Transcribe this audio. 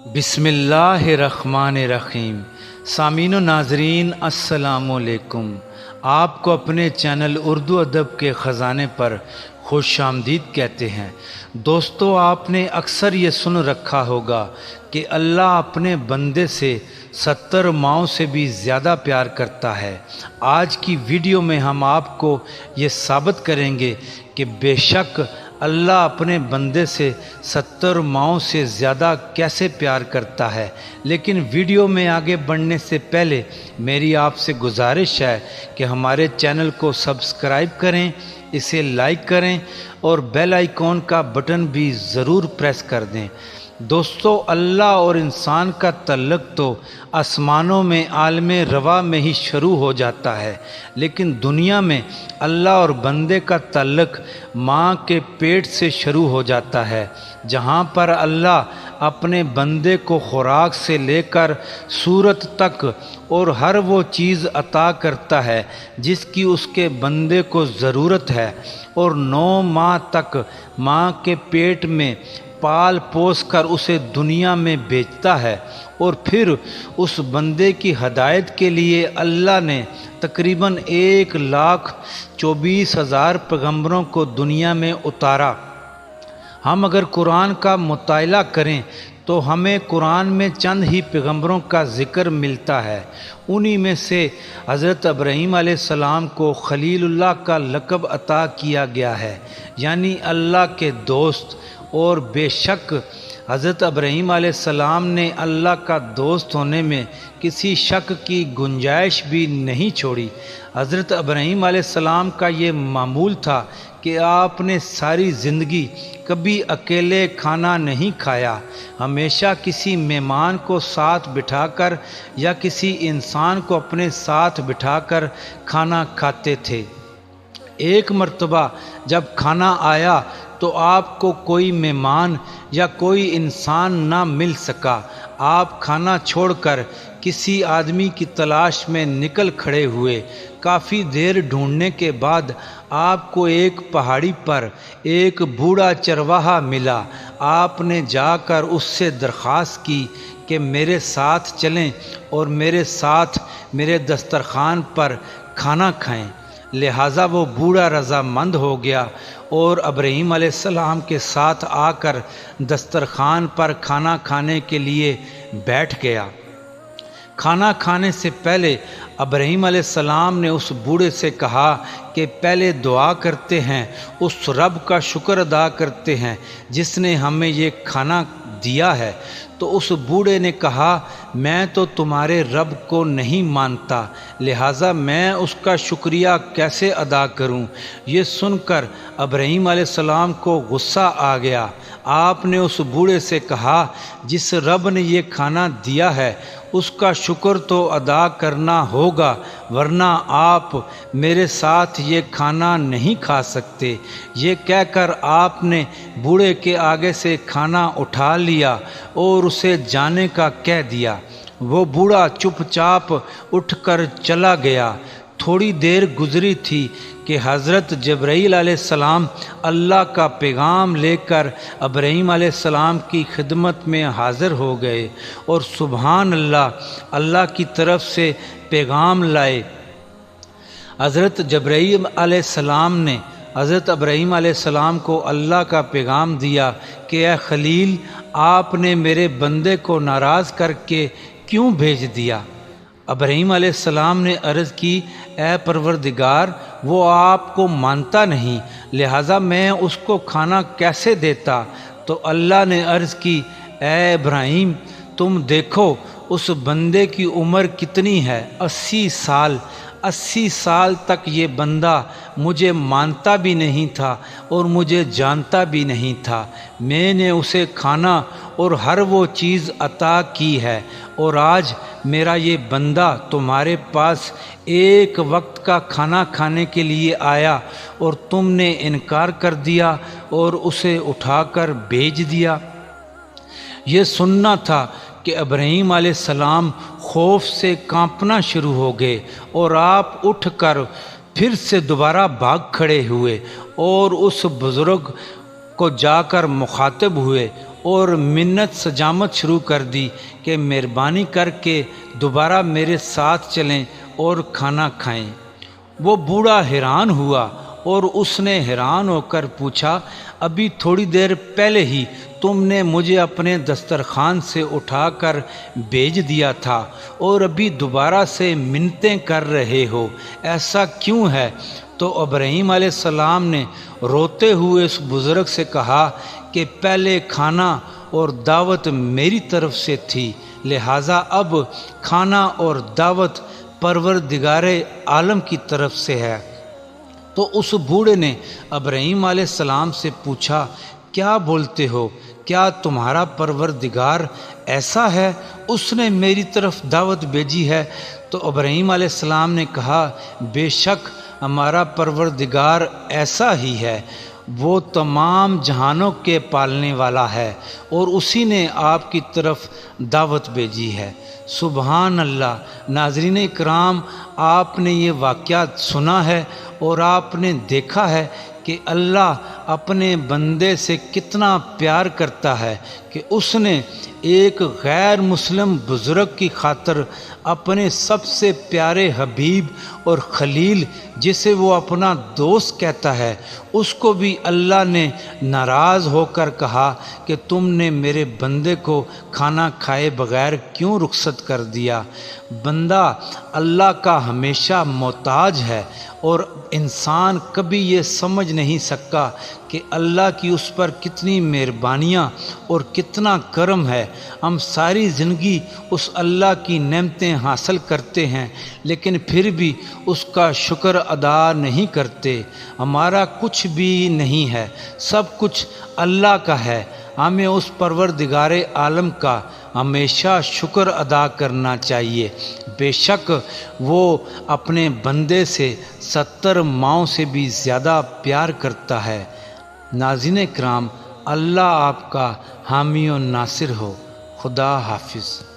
बिस्मिल्लाहिर्रहमानिर्रहीम। सामीन व नाजरीन अस्सलाम वालेकुम। आपको अपने चैनल उर्दू अदब के ख़जाने पर खुश आमदीद कहते हैं। दोस्तों, आपने अक्सर ये सुन रखा होगा कि अल्लाह अपने बंदे से 70 माओं से भी ज़्यादा प्यार करता है। आज की वीडियो में हम आपको ये साबित करेंगे कि बेशक अल्लाह अपने बंदे से 70 माओं से ज़्यादा कैसे प्यार करता है। लेकिन वीडियो में आगे बढ़ने से पहले मेरी आपसे गुजारिश है कि हमारे चैनल को सब्सक्राइब करें, इसे लाइक करें और बेल आइकॉन का बटन भी ज़रूर प्रेस कर दें। दोस्तों, अल्लाह और इंसान का तल्लुक़ तो आसमानों में आलमे रवा में ही शुरू हो जाता है, लेकिन दुनिया में अल्लाह और बंदे का तल्लुक़ माँ के पेट से शुरू हो जाता है, जहाँ पर अल्लाह अपने बंदे को खुराक से लेकर सूरत तक और हर वो चीज़ अता करता है जिसकी उसके बंदे को ज़रूरत है, और 9 माह तक माँ के पेट में पाल पोस कर उसे दुनिया में भेजता है। और फिर उस बंदे की हदायत के लिए अल्लाह ने तकरीबन 1,24,000 पैगंबरों को दुनिया में उतारा। हम अगर कुरान का मुताला करें तो हमें कुरान में चंद ही पैगंबरों का ज़िक्र मिलता है। उन्हीं में से हज़रत इब्राहीम अलैहिस्सलाम को खलीलुल्लाह का लक़ब अता किया गया है, यानी अल्लाह के दोस्त। और बेशक हज़रत इब्राहीम अलैहिस्सलाम ने अल्लाह का दोस्त होने में किसी शक की गुंजाइश भी नहीं छोड़ी। हज़रत इब्राहीम अलैहिस्सलाम का ये मामूल था कि आपने सारी ज़िंदगी कभी अकेले खाना नहीं खाया, हमेशा किसी मेहमान को साथ बिठाकर या किसी इंसान को अपने साथ बिठाकर खाना खाते थे। एक मर्तबा जब खाना आया तो आपको कोई मेहमान या कोई इंसान ना मिल सका। आप खाना छोड़कर किसी आदमी की तलाश में निकल खड़े हुए। काफ़ी देर ढूंढने के बाद आपको एक पहाड़ी पर एक बूढ़ा चरवाहा मिला। आपने जाकर उससे दरख्वास्त की कि मेरे साथ चलें और मेरे साथ मेरे दस्तरखान पर खाना खाएं। लिहाजा वो बूढ़ा रज़ामंद हो गया और इब्राहीम अलैहिस्सलाम के साथ आकर दस्तरखान पर खाना खाने के लिए बैठ गया। खाना खाने से पहले इब्राहीम अलैहिस्सलाम ने उस बूढ़े से कहा कि पहले दुआ करते हैं, उस रब का शुक्र अदा करते हैं जिसने हमें ये खाना दिया है। तो उस बूढ़े ने कहा, मैं तो तुम्हारे रब को नहीं मानता, लिहाजा मैं उसका शुक्रिया कैसे अदा करूं। ये सुनकर इब्राहीम अलैहिस्सलाम को गुस्सा आ गया। आपने उस बूढ़े से कहा, जिस रब ने ये खाना दिया है उसका शुक्र तो अदा करना होगा, वरना आप मेरे साथ ये खाना नहीं खा सकते। ये कहकर आपने बूढ़े के आगे से खाना उठा लिया और उसे जाने का कह दिया। वो बूढ़ा चुपचाप उठकर चला गया। थोड़ी देर गुजरी थी कि हज़रत जब्राईल अलैहिस्सलाम अल्लाह का पैगाम लेकर इब्राहीम अलैहिस्सलाम की खिदमत में हाज़िर हो गए और सुबहान अल्लाह, अल्लाह की तरफ से पैगाम लाए। हज़रत जब्राईल अलैहिस्सलाम ने हज़रत इब्राहीम अलैहिस्सलाम को अल्लाह का पैगाम दिया कि ए खलील, आपने मेरे बंदे को नाराज़ करके क्यों भेज दिया। इब्राहीम अलैहिस्सलाम ने अर्ज़ की, ए परवरदिगार, वो आपको मानता नहीं, लिहाजा मैं उसको खाना कैसे देता। तो अल्लाह ने अर्ज़ की, ए इब्राहीम, तुम देखो उस बंदे की उम्र कितनी है, 80 साल। 80 साल तक ये बंदा मुझे मानता भी नहीं था और मुझे जानता भी नहीं था। मैंने उसे खाना और हर वो चीज़ अता की है, और आज मेरा ये बंदा तुम्हारे पास एक वक्त का खाना खाने के लिए आया और तुमने इनकार कर दिया और उसे उठाकर भेज दिया। ये सुनना था कि इब्राहीम अलैहिस्सलाम खौफ से कांपना शुरू हो गए और आप उठकर फिर से दोबारा भाग खड़े हुए और उस बुज़ुर्ग को जाकर मुखातिब हुए اور منت سجامت شروع کر دی کہ مہربانی کر کے دوبارہ میرے ساتھ چلیں اور کھانا کھائیں۔ وہ بوڑھا حیران ہوا اور اس نے حیران ہو کر پوچھا، ابھی تھوڑی دیر پہلے ہی تم نے مجھے اپنے دسترخوان سے اٹھا کر بھیج دیا تھا اور ابھی دوبارہ سے منتیں کر رہے ہو، ایسا کیوں ہے؟ تو ابراہیم علیہ السلام نے روتے ہوئے اس بزرگ سے کہا کہ پہلے کھانا اور دعوت میری طرف سے تھی، لہٰذا اب کھانا اور دعوت پروردگار عالم کی طرف سے ہے۔ تو اس بوڑھے نے ابراہیم علیہ السلام سے پوچھا، کیا بولتے ہو؟ کیا تمہارا پروردگار ایسا ہے؟ اس نے میری طرف دعوت بھیجی ہے۔ تو ابراہیم علیہ السلام نے کہا، بے شک ہمارا پروردگار ایسا ہی ہے، وہ تمام جہانوں کے پالنے والا ہے اور اسی نے آپ کی طرف دعوت بھیجی ہے۔ سبحان اللہ۔ ناظرین اکرام، آپ نے یہ واقعات سنا ہے اور آپ نے دیکھا ہے کہ اللہ اپنے بندے سے کتنا پیار کرتا ہے کہ اس نے ایک غیر مسلم بزرگ کی خاطر اپنے سب سے پیارے حبیب اور خلیل، جسے وہ اپنا دوست کہتا ہے، اس کو بھی اللہ نے ناراض ہو کر کہا کہ تم نے میرے بندے کو کھانا کھائے بغیر کیوں رخصت کر دیا؟ بندہ اللہ کا ہمیشہ محتاج ہے اور انسان کبھی یہ سمجھ نہیں سکتا کہ اللہ کی اس پر کتنی مہربانیاں اور کتنا کرم ہے۔ ہم ساری زندگی اس اللہ کی نعمتیں حاصل کرتے ہیں لیکن پھر بھی اس کا شکر ادا نہیں کرتے۔ ہمارا کچھ بھی نہیں ہے، سب کچھ اللہ کا ہے۔ ہمیں اس پروردگار عالم کا ہمیشہ شکر ادا کرنا چاہیے۔ بے شک وہ اپنے بندے سے 70 ماؤں سے بھی زیادہ پیار کرتا ہے۔ ناظرین کرام، اللہ آپ کا حامی و ناصر ہو۔ خدا حافظ۔